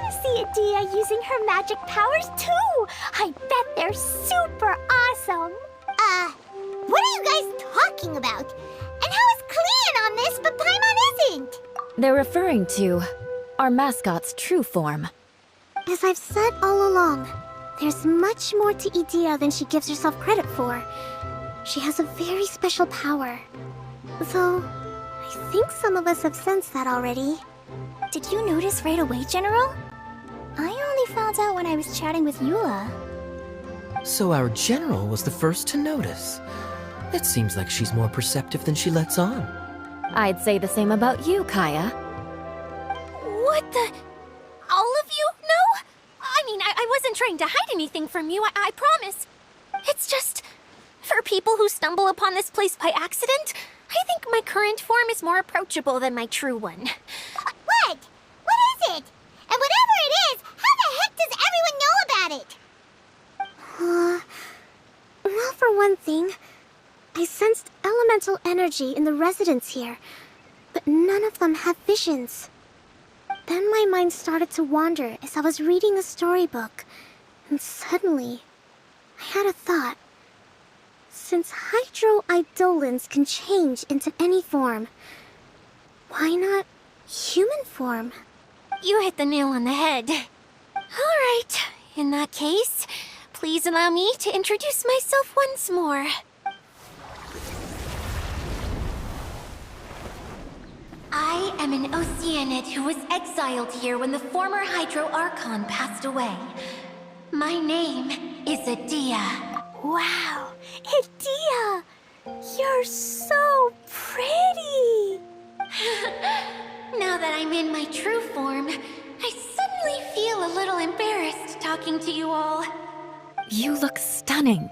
to see Idyia using her magic powers too. I bet they're super awesome. What are you guys talking about? And how is Klee in on this, but Paimon isn't? They're referring to our mascot's true form. As I've said all along, there's much more to Idyia than she gives herself credit for. She has a very special power. Though, I think some of us have sensed that already. Did you notice right away, General? I only found out when I was chatting with Eula. So our general was the first to notice. It seems like she's more perceptive than she lets on. I'd say the same about you, Kaya. What the... All of you? No? I mean, I wasn't trying to hide anything from you, I promise. It's just... For people who stumble upon this place by accident, I think my current form is more approachable than my true one. What? What is it? And whatever it is, how the heck does everyone know about it? Well, for one thing, I sensed elemental energy in the residents here, but none of them have visions. Then my mind started to wander as I was reading a storybook, and suddenly, I had a thought. Since hydroidolins can change into any form, why not human form? You hit the nail on the head. All right, in that case, please allow me to introduce myself once more. I am an Oceanid who was exiled here when the former Hydro Archon passed away. My name is Idyia. Wow, Idyia! You're so pretty! Now that I'm in my true form, I suddenly feel a little embarrassed talking to you all. You look stunning.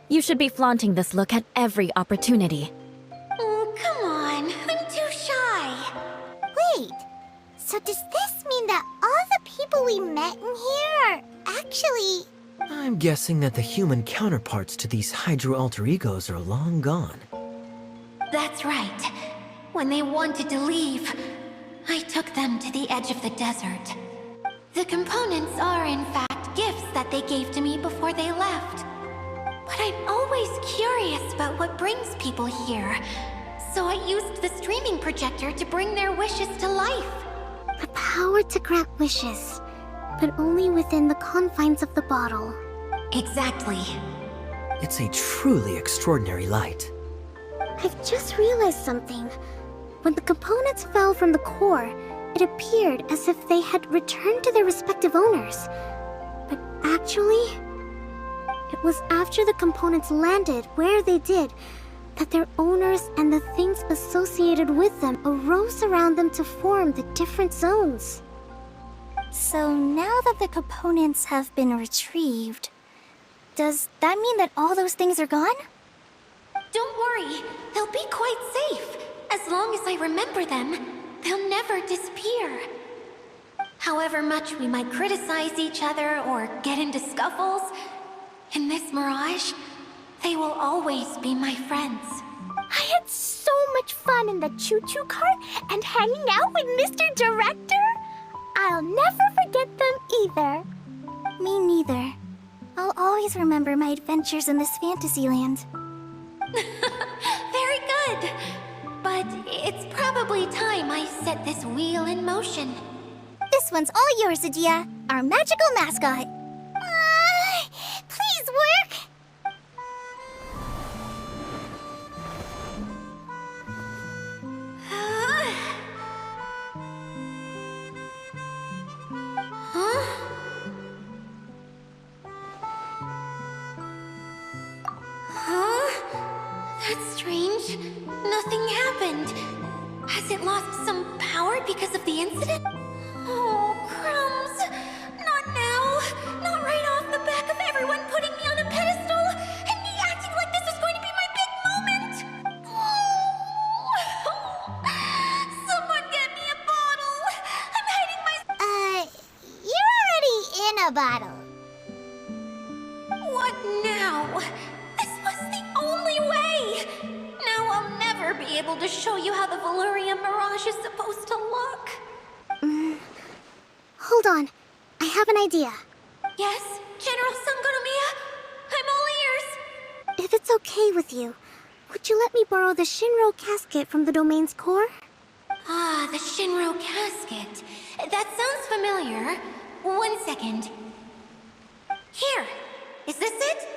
You should be flaunting this look at every opportunity. Oh, come on. I'm too shy. Wait, so does this mean that all the people we met in here are actually... I'm guessing that the human counterparts to these Hydro alter egos are long gone. That's right. When they wanted to leave, I took them to the edge of the desert. The components are, in fact, gifts that they gave to me before they left. But I'm always curious about what brings people here, so I used the streaming projector to bring their wishes to life. The power to grant wishes, but only within the confines of the bottle. Exactly. It's a truly extraordinary light. I've just realized something. When the components fell from the core, it appeared as if they had returned to their respective owners. But actually, it was after the components landed where they did that their owners and the things associated with them arose around them to form the different zones. So now that the components have been retrieved, does that mean that all those things are gone? Don't worry, they'll be quite safe. As long as I remember them, they'll never disappear. However much we might criticize each other or get into scuffles, in this mirage, they will always be my friends. I had so much fun in the choo-choo cart and hanging out with Mr. Director. I'll never forget them either. Me neither. I'll always remember my adventures in this fantasy land. Very good. But it's probably time I set this wheel in motion. This one's all yours, Idyia, our magical mascot. Please work! Huh? Huh? That's strange. Nothing happened. Has it lost some power because of the incident? Oh, crumbs. Not now. Not right off the back of everyone putting me on a pedestal and me acting like this is going to be my big moment. Oh. Someone get me a bottle. I'm hiding my... You're already in a bottle. What now? This was the only way. Now I'll never be able to show you how the Valyria Mirage is supposed to look. Hold on. have an idea. Yes, General Sangonomiya? I'm all ears! If it's okay with you, would you let me borrow the Shinro casket from the domain's core? Ah, the Shinro casket. That sounds familiar. 1 second. Here! Is this it?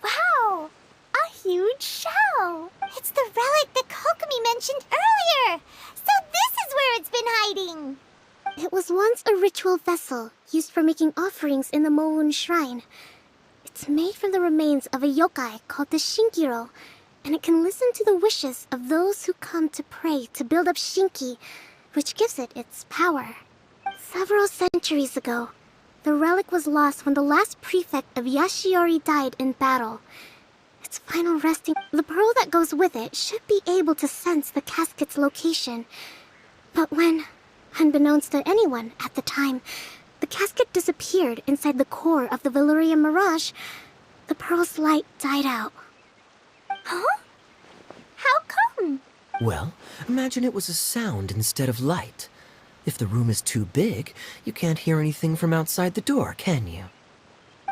Wow! A huge shell! It's the relic that Kokomi mentioned earlier! So this is where it's been hiding! It was once a ritual vessel used for making offerings in the Moun Shrine. It's made from the remains of a yokai called the Shinkiro, and it can listen to the wishes of those who come to pray to build up Shinki, which gives it its power. Several centuries ago, the relic was lost when the last prefect of Yashiori died in battle. Its final resting... The pearl that goes with it should be able to sense the casket's location. But when, unbeknownst to anyone at the time, the casket disappeared inside the core of the Valyria Mirage, the pearl's light died out. Huh? How come? Well, imagine it was a sound instead of light. If the room is too big, you can't hear anything from outside the door, can you?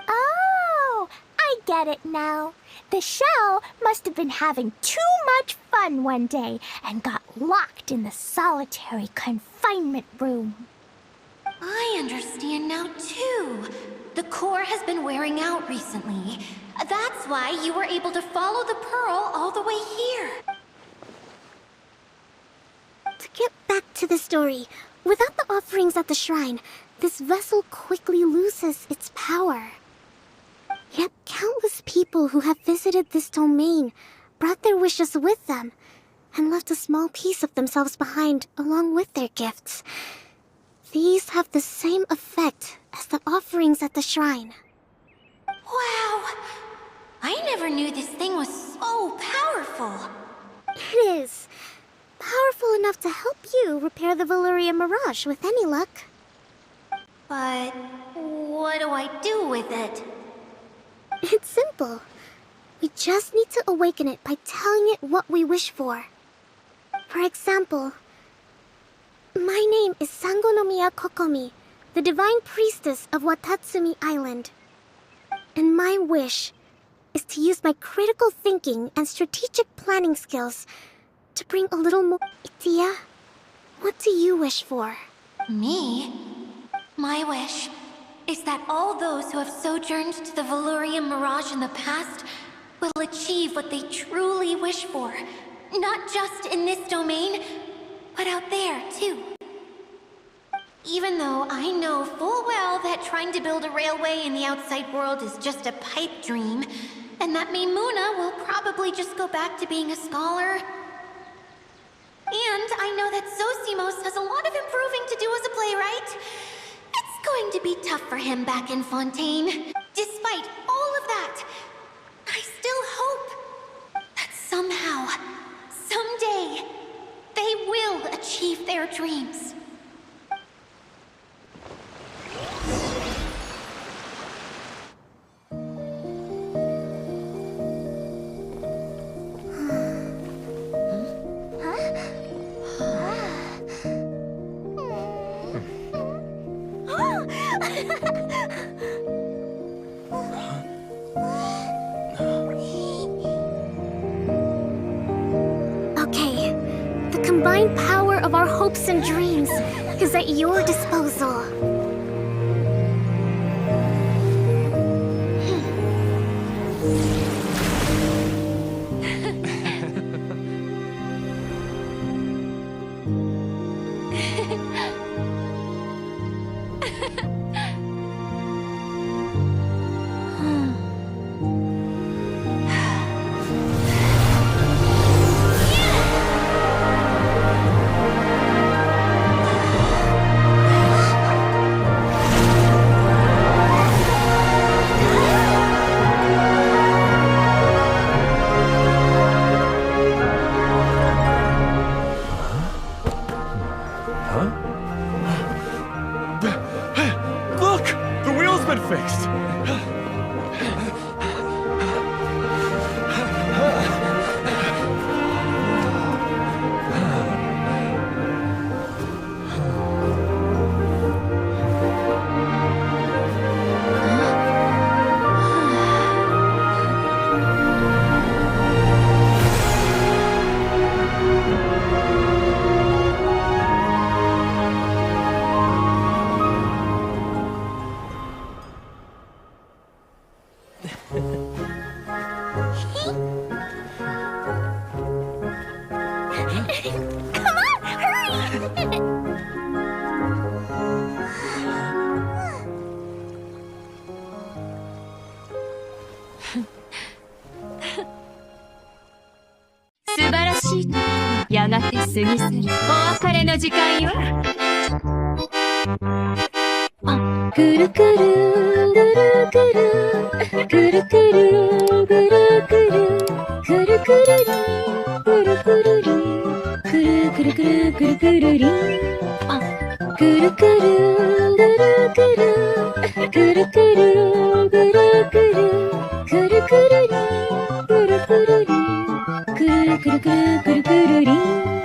Oh, I get it now. The shell must have been having too much fun one day and got locked in the solitary confinement room. I understand now, too. The core has been wearing out recently. That's why you were able to follow the pearl all the way here. To get back to the story, without the offerings at the shrine, this vessel quickly loses its power. Yet countless people who have visited this domain brought their wishes with them and left a small piece of themselves behind along with their gifts. These have the same effect as the offerings at the shrine. Wow! I never knew this thing was so powerful. It is. Powerful enough to help you repair the Valyria Mirage with any luck. But what do I do with it? It's simple. We just need to awaken it by telling it what we wish for. For example, my name is Sangonomiya Kokomi, the divine priestess of Watatsumi Island. And my wish is to use my critical thinking and strategic planning skills to bring a little more... Idyia, what do you wish for? Me? My wish is that all those who have sojourned to the Valyria Mirage in the past will achieve what they truly wish for. Not just in this domain, but out there, too. Even though I know full well that trying to build a railway in the outside world is just a pipe dream, and that Maimuna will probably just go back to being a scholar. And I know that Zosimos has a lot of improving to do as a playwright. It's going to be tough for him back in Fontaine. Despite all of that, I still hope that somehow, someday, they will achieve their dreams. Okay, the combined power of our hopes and dreams is at your disposal. Look! The wheel's been fixed! 素晴らしい時はやがて過ぎ去る。お別れの時間よ。くるくるぐるぐるくるくるぐるぐるくるくるりぐるくるりくるくるくるくるくるりくるくるぐるぐるくるくるぐるぐるくるくるりぐるくるりくるくるくるくるくるり